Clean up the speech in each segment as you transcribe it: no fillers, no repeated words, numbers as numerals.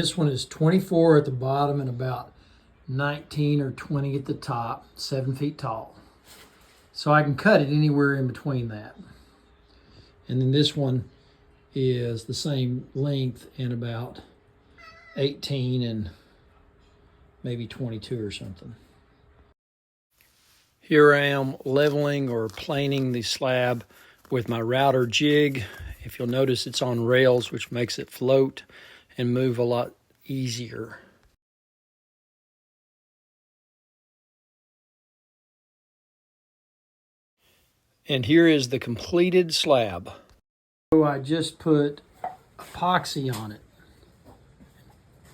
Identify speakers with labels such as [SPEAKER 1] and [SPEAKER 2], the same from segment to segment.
[SPEAKER 1] This one is 24 at the bottom and about 19 or 20 at the top, 7 feet tall. So I can cut it anywhere in between that. And then this one is the same length and about 18 and maybe 22 or something. Here I am leveling or planing the slab with my router jig. If you'll notice, it's on rails, which makes it float and move a lot easier. And here is the completed slab. So I just put epoxy on it.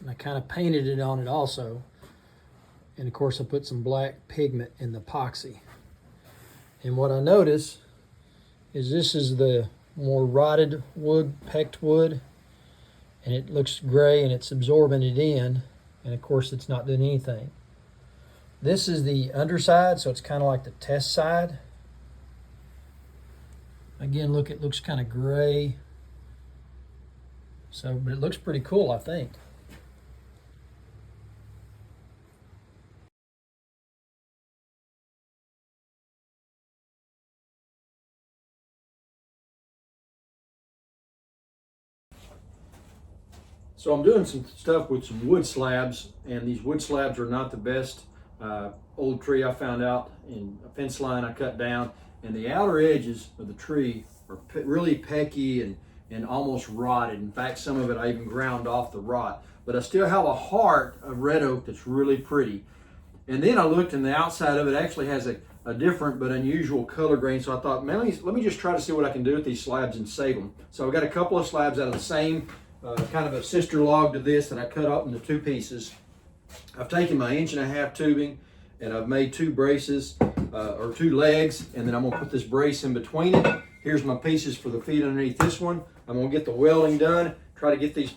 [SPEAKER 1] And I kind of painted it on it also. And of course I put some black pigment in the epoxy. And what I notice is this is the more rotted wood, pecked wood. And it looks gray and it's absorbing it in. And of course it's not doing anything. This is the underside, so it's kind of like the test side. Again, look, it looks kind of gray. So, but it looks pretty cool, I think. So I'm doing some stuff with some wood slabs, and these wood slabs are not the best. Old tree I found out in a fence line I cut down, and the outer edges of the tree are really pecky and almost rotted. In fact, some of it I even ground off the rot. But I still have a heart of red oak that's really pretty. And then I looked, and the outside of it actually has a different but unusual color grain. So I thought, man, let me just try to see what I can do with these slabs and save them. So I've got a couple of slabs out of the same kind of a sister log to this that I cut up into 2 pieces. I've taken my 1.5 inch tubing and I've made 2 braces or 2 legs, and then I'm gonna put this brace in between it. Here's my pieces for the feet underneath this one. I'm gonna get the welding done, try to get these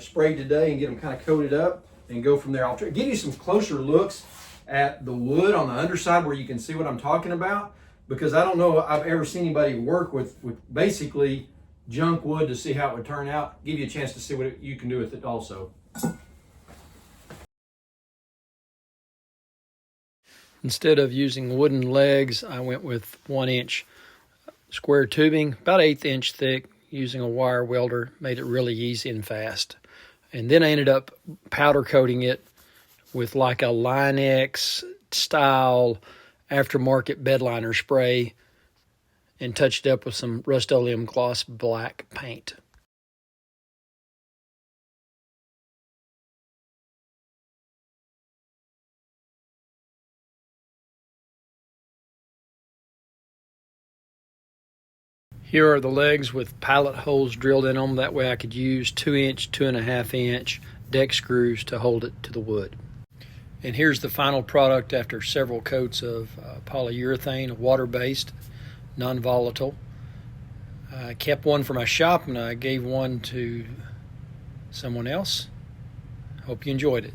[SPEAKER 1] sprayed today and get them kind of coated up and go from there. I'll give you some closer looks at the wood on the underside where you can see what I'm talking about, because I don't know I've ever seen anybody work with basically junk wood to see how it would turn out. Give you a chance to see what you can do with it also. Instead of using wooden legs, I went with 1 inch square tubing, about 1/8 inch thick, using a wire welder. Made it really easy and fast. And then I ended up powder coating it with like a Line-X style aftermarket bed liner spray, and touched up with some Rust-Oleum gloss black paint. Here are the legs with pilot holes drilled in them. That way I could use 2 inch, 2.5 inch deck screws to hold it to the wood. And here's the final product after several coats of polyurethane, water-based, non-volatile. I kept one for my shop and I gave one to someone else. Hope you enjoyed it.